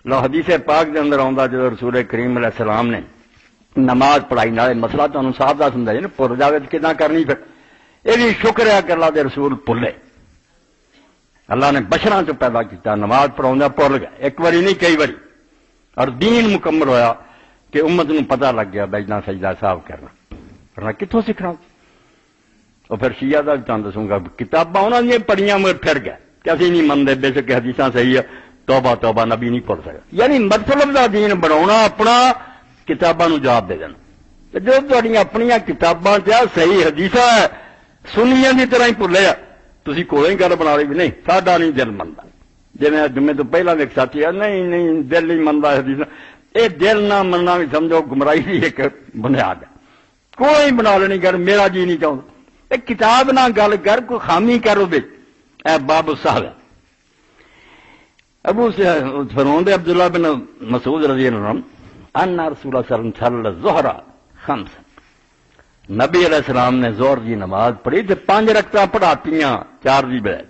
لو حدیث پاک دے اندر آندا جدو رسول کریم علیہ السلام نے نماز پڑھائی نالے مسئلہ تمہیں صاحب کا سمجھا جی پھر جاوے کداں کرنی پھر یہ بھی شکر ہے کہ اللہ دے رسول بھلے اللہ نے بشراں چ پیدا کیتا نماز پڑھاؤں بھول گیا ایک باری نہیں کئی باری اور دین مکمل ہویا کہ امت نو پتہ لگ گیا بجنا سجدہ صاحب کرنا ورنہ کتوں سیکھنا اور پھر شیعہ دا بھی دسوں گا کتاباں انہاں دی پڑھیاں مگر پھر گیا کہ اسی نہیں منتے بے شک حدیثاں صحیح ہے توبہ توبہ نبی نہیں پڑھ سکتا یعنی مطلب دا دین بناونا اپنا کتاباں نو جواب دے دینا جو تہاڈیاں اپنیاں کتاباں تے صحیح حدیثاں سنیاں دی طرح ہی بھلے آ تسی کوئی گل بنا رہی بھی نہیں ساڈا نہیں دل منتا جی میں جمعے تو پہلا ایک ساتھی ہے نہیں دل نہیں منتا حدیث یہ دل نہ مننا بھی سمجھو گمراہی کی ایک بنیاد ہے کوئی بنا لینی گل میرا جی نہیں چاہتا ایک کتاب نہ گل کر کوئی خامی کرو بے اے باب صاحب ابو فرماؤں دے عبداللہ بن مسعود رضی اللہ عنہ ان رسول اللہ صلی اللہ علیہ وسلم الظہر خمس نبی علیہ السلام نے ظہر کی نماز پڑھی تو 5 رکعتاں پڑھاتیاں 4 دی بجائے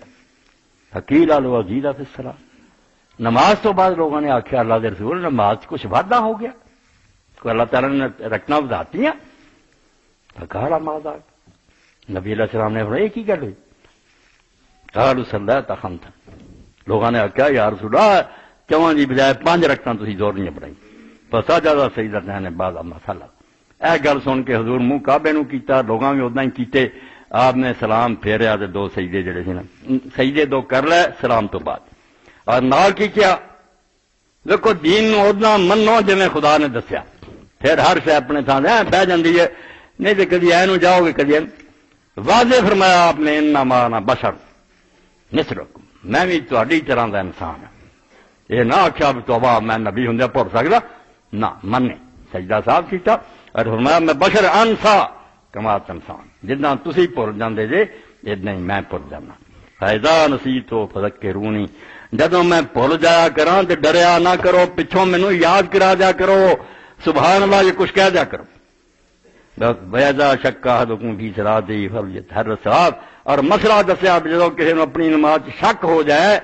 حقیل علی وزید فی الصلاۃ نماز تو بعد لوگوں نے آخیا اللہ دے رسول نماز کچھ وعدہ ہو گیا کوئی اللہ تعالیٰ نے رکھنا بدھاتیاں کہا ماذا نبی علیہ السلام نے فرمایا کی گل ہوئی قالوا صلیۃ خمسا لوگوں نے آخیا یا رسول اللہ 4 دی بجائے 5 رکعتاں تسی ظہر نہیں پڑھائی فسجد سجدتین بعد ما صلی اے گل سن کے حضور منہ کعبے نو کیتا لوگاں بھی ادا ہی کیتے آپ نے سلام پھیریا تے 2 سجدے جڑے سی نا سجدے 2 کر لے سلام تو بعد اور نال کی کیا دیکھو دین نو ادنا منو جویں خدا نے دسیا پھر ہر شے اپنے تھاں تے بہ جاندی ہے نہیں تے کدی اے نو جاؤ گے کدی واضح فرمایا آپ نے انما انا بشر مثلکم میں بھی تہاڈی طرح دا انسان ہاں یہ نہ آخیا توبہ میں نبی ہوندے بھول سکدا نہ منے سجدہ صاحب کیتا اور فرمایا میں بشر انسا کما انسان جتنا تسی بھول جاندے جے اتنا ہی میں بھول جانا فائدہ نسیتو فذکرونی جدوں میں بھول جایا کراں تے ڈریا نہ کرو پچھوں مینوں یاد کرا جا کرو سبحان اللہ یہ کچھ کہہ جا کرو ویذا شک احدکم فی صلاتہ فلیتحر الصواب اور مسئلہ دسیا جدوں کسی نوں اپنی نماز شک ہو جائے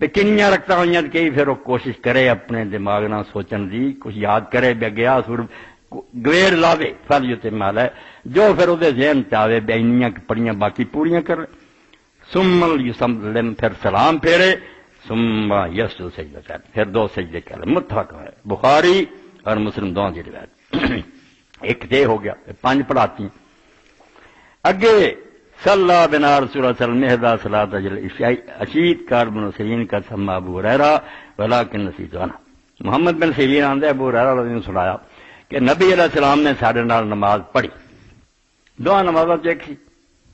تے کنیاں رکھتا ہوئیاں کئی پھر وہ کوشش کرے اپنے دماغ نہ سوچن دی کچھ یاد کرے بے گیا سر گویر لاوے فلیت مال ہے جو پھر وہ ذہن چاہے بے انیاں پڑھیاں باقی پوریاں کرے ثم یسلم پھر سلام پھیرے ثم یسجد سجدتین پھر 2 سجدے کرے متفق ہے بخاری اور مسلم دونوں کی روایت ایک دے ہو گیا 5 پڑھاتی اگے صلی بنا رسول اللہ صلی اللہ علیہ وسلم صلاۃ العشاء اشید کار بن سیرین کا سما ابو ہریرہ ولکن نسیت انا محمد بن سیرین آندے ابو ہریرہ رضی اللہ عنہ سنایا کہ نبی علیہ السلام نے ساڈے نال نماز پڑھی 2 نمازاں ایک سی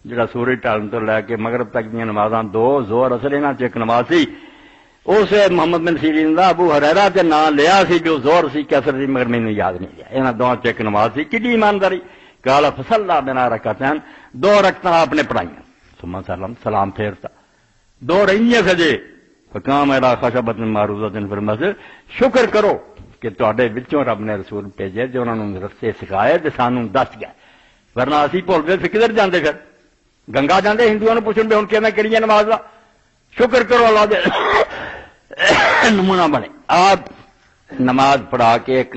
جڑا سورج ٹالن تو لے کے مغرب تک دی نمازاں 2 ظہر اثر انہاں چ ایک نماز سی اس محمد بن سیرین دا ابو ہریرہ تے نام لیا سی جو ظہر سی کہ اثر سی مگر مینوں یاد نہیں رہیا انہاں دوواں چ ایک نماز سی کڈی ایمانداری قال فصلى بنا رکعتین 2 رکعتاں آپ نے پڑھائیاں ثم سلام سلام پھیرتا 2 رہیاں سجے فقام الى خشبۃ معروضۃ فی المسجد شکر کرو کہ تواڈے وچوں رب نے رسول بھیجے جو انہاں نوں رستے سکھائے تے سانوں دس گئے ورنہ اسی بھول گئے پھر کدھر جاندے پھر گنگا جاندے ہندوؤں نوں پوچھن بھی ہن کیویں کریے نماز دا شکر کرو اللہ دے نمونہ بنے آپ نماز پڑھا کے ایک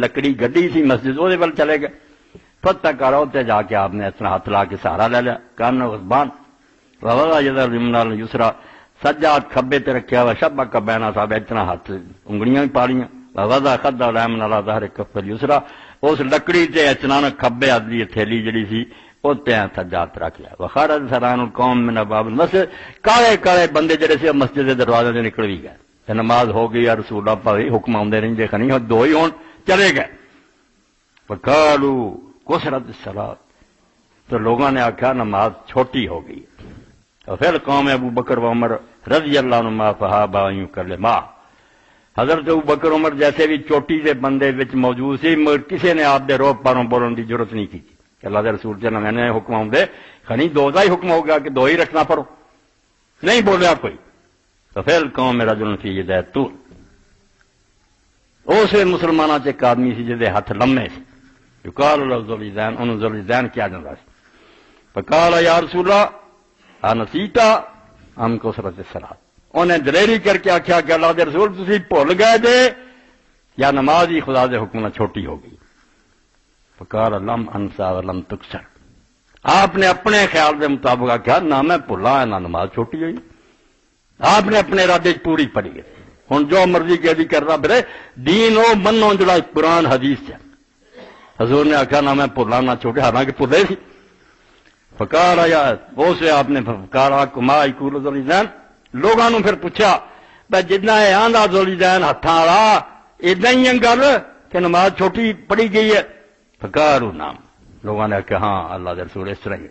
لکڑی گڈی سی مسجد وہ ول چلے گئے فتح کرو تے جا کے آپ نے اتنا ہاتھ لا کے سہارا لے لیا کان غضبان وضع ید اليمنى على اليسرى سجاد کھبے تے رکھیا ہوا شبک بین اصابع اتنا ہاتھ انگلیاں بھی پاڑیاں وضع خد اليمنى على ظهر كف اليسرى اس لکڑی تے اچانک کھبے ادلی تھیلی جڑی سی او تے سجاد رکھ لیا وخرج سران القوم من ابواب المسجد کالے کالے بندے جڑے سی مسجد دے دروازے تے نکل بھی گئے تے نماز ہو گئی یا رسول اللہ پاوی حکم اوندے رہندے کھنی 2 ہی ہون چلے گئے فقالوا قصرت الصلاۃ تو لوگوں نے آخیا نماز چھوٹی ہو گئی اور پھر قوم ابو بکر و عمر رضی اللہ عنہما فہابا یوں کر لے ماں حضرت ابو بکر عمر جیسے بھی چوٹی سے بندے وچ موجود سی مگر کسی نے آپ دے روپ پاروں بولن کی ضرورت نہیں کی کہ اللہ دے رسول جنہوں میں نے حکم آؤں دے خنی 2 کا ہی حکم ہو گیا کہ 2 ہی رکھنا پڑو نہیں بولیا کوئی تو پھر قوم رجل فی یدیہ طول اسے مسلمانوں سے ایک آدمی سی جہدے ہاتھ لمے سی یقال له ذو الیدین انہوں ذو الیدین کیا جاتا سی فقال یا رسول اللہ انسیتا ہم کو سرت الصلاۃ انہیں دلیری کر کے آخیا کہ اللہ دے رسول تسی بھول گئے جے یا نماز ہی خدا دے حکم نہ چھوٹی ہو گئی؟ فقال لم انسا ولم تکسر، آپ نے اپنے خیال کے مطابق آخیا نہ میں بھلا نہ نماز چھوٹی ہوئی، آپ نے اپنے ارادے پوری پڑھی ہے۔ ہوں جو مرضی کہی کرنا پھرے، دین وہ منو جڑا قرآن حدیث سے۔ حضور نے آخیا نہ میں بھلا نہ چھوٹے، حالانکہ بھلے سی۔ فقال یا اسے آپ نے فقال کما یقول ذو الجلال، لوگوں نے پھر پوچھا بھائی جتنا یہ آندا ذو الجلال ہاتھاں والا ادنا ہی ہے گل کہ نماز چھوٹی پڑھی گئی ہے؟ فقالوا نعم، لوگوں نے کہا ہاں اللہ کے رسول اس طرح ہی۔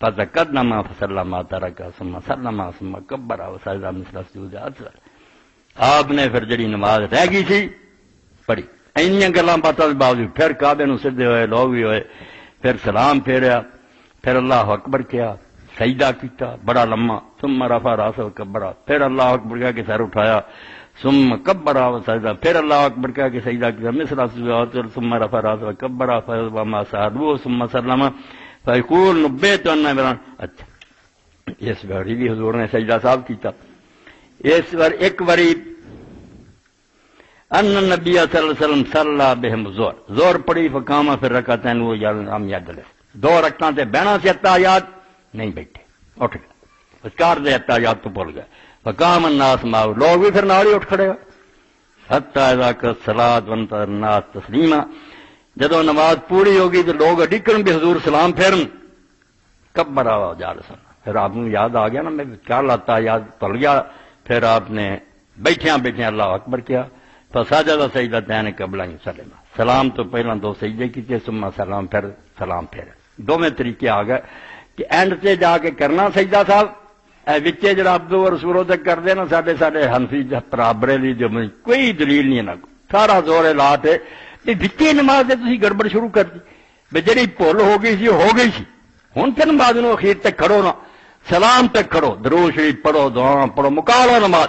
فذكرنا فسلم ترك ثم سلم ثم كبر وسجد مثل سجود الاصغر، آپ نے پھر جڑی نماز رہ گئی تھی پڑھی، اینیاں گلاں باتاں کے باوجود پھر کعبے نوں سجدے ہوئے، لوگ بھی ہوئے، پھر سلام پھیریا، پھر اللہ اکبر کیا، سجدہ کیتا بڑا لمبا، ثم رفع راسه وكبر، پھر اللہ اکبر کہہ کے سر اٹھایا، ثم كبر وسجد، پھر اللہ اکبر کہہ کے سجدہ کیا، مثل سجود ثم رفع راسه وكبر فما سعدوا ثم سلم فیقول نبیت ان عمران۔ اچھا اس باری بھی حضور نے سجدہ صاحب کیتا، اس بار ایک باری ان نبی صلی اللہ علیہ وسلم صلی بہم زور پڑی فقام پھر رکعتین وہ ہم یجلس، دو رکعتاں تے بہنا سی اتحیات نہیں بیٹھے، اٹھ گئے، اذکار دے اتحیات تو بھول گئے، فقام الناس معه، لوگ بھی پھر نال ہی اٹھ کھڑے ہوئے، حتی اذا قضت الصلاۃ وانتظر الناس تسلیما، جدو نماز پوری ہوگی تو لوگ اڈکن بھی حضور سلام پھیرن، کبر جالسا، پھر آپ کو یاد آ گیا نا میں کیا لاتا، یاد بھول گیا، پھر آپ نے بیٹھیاں بیٹھیاں اللہ اکبر کیا، فسجد سجدتین قبل ان یسلم، سلام تو پہلا دو سجدے کیتے، ثم سلام، پھر سلام پھیر، دونوں طریقے آ گئے کہ اینڈ سے جا کے کرنا سجدہ صاحب، وچے جڑا عبد و رسولوں تک کر دے نا ساڈے حنفی برابری جو کوئی دلیل نہیں ہے نا، سارا زور لا تے وچے نماز دے تسی گڑبڑ شروع کر دی، بے جڑی بھول ہو گئی سی ہو گئی سی، ہن تے نماز نو اخیر تک کھڑو نا، سلام تک کھڑو، درود شریف پڑھو، دعا پڑھو، مکا لو نماز۔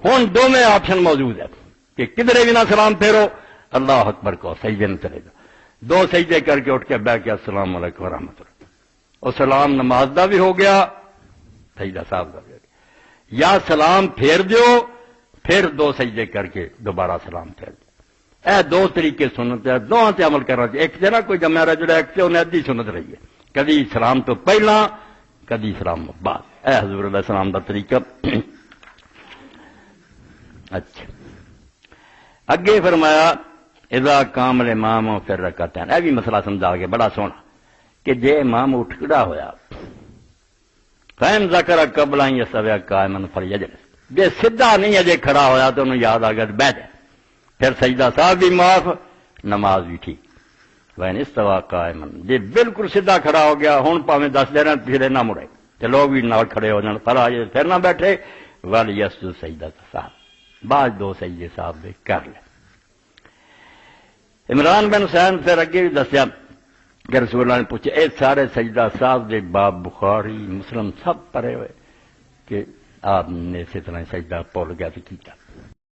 ہن دونوں آپشن موجود ہے کہ کدھرے بھی نہ سلام پھیرو، اللہ اکبر کو سجدے میں چلے جاؤ، دو سجدے کر کے اٹھ کے بیٹھ کے السلام علیکم ورحمۃ اللہ، اور سلام نماز دا بھی ہو گیا، سجدہ صاحب دا بھی ہو گیا، یا سلام پھیر دیو پھر دو سجدے کر کے دوبارہ سلام پھیر دیو، اے دو طریقے سنت ہے، دونوں تے عمل کرنا چاہیے، ایک تے نا کوئی جمع رجڑا ایک تے انہیں ادھی سنت رہی ہے، کدی سلام تو پہلا کدی سلام بعد، اے حضور علیہ السلام دا طریقہ۔ اچھا اگے فرمایا اذا قام الامام پھر رکعتین، اے بھی مسئلہ سمجھا کے بڑا سونا کہ جے امام اٹھ کھڑا ہویا فہم ذکر قبل ان یستوی قائما فلیجلس، جے سیدھا نہیں اجے کھڑا ہویا تو انہوں یاد آ گیا بیٹھ جائے، پھر سجدہ صاحب بھی معاف، نماز بھی ٹھیک۔ وین استوا قائما، جے بالکل سیدھا کھڑا ہو گیا ہن پاویں 10 دن پھرے نہ مڑے تے لوگ بھی نال کھڑے ہو جان، فلا پھر نہ بیٹھے، ولیسجد سجدہ صاحب، بعد دو سجدے صاحب دے کر لے۔ عمران بن حسین پھر اگے بھی دسیا کہ رسول اللہ نے پوچھا اے سارے سجدہ صاحب دے باب بخاری مسلم سب پڑھے ہوئے کہ آپ نے اسی طرح سجدہ بھول گیا تو کیتا۔